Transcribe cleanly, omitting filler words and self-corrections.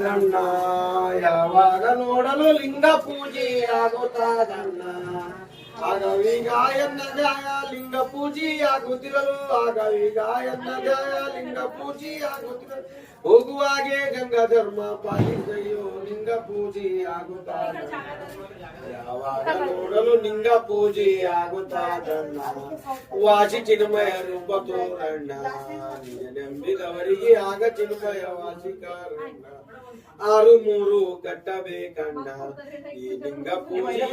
ದಂಡ ಯಾವಾಗ ನೋಡಲು ಲಿಂಗ ಪೂಜೆ ಆಗುತ್ತಾದಣ್ಣ ಆಗವೀಗ ಎನ್ನ ಧ್ಯಾಯ ಲಿಂಗ ಪೂಜೆ ಆಗುತ್ತಿರಲು ಆಗವೀಗ ಎನ್ನ ಧ್ಯಾಯ ಲಿಂಗ ಪೂಜೆ ಆಗುತ್ತಿರಲು ಹೋಗುವಾಗೆ ಗಂಗಾ ಧರ್ಮ ಪಾಲಿಸೆಯೋ ಲಿಂಗ ಪೂಜೆ ಆಗುತ್ತಾದಣ್ಣ ಯಾವಾಗ ನೋಡಲು ಲಿಂಗ ಪೂಜೆ ಆಗುತ್ತಾದಣ್ಣ ವಾಸಿ ಚಿನ್ಮಯ ರೂಪ ತೋರಣ್ಣ ನಂಬಿದವರಿಗೆ ಆಗ ಚಿನ್ಮಯ ವಾಸಿ ಕಾರಣ್ಣ 6-3 ಕಟ್ಟಬೇಕಣ್ಣ ಈ ಲಿಂಗ ಪೂಜೆ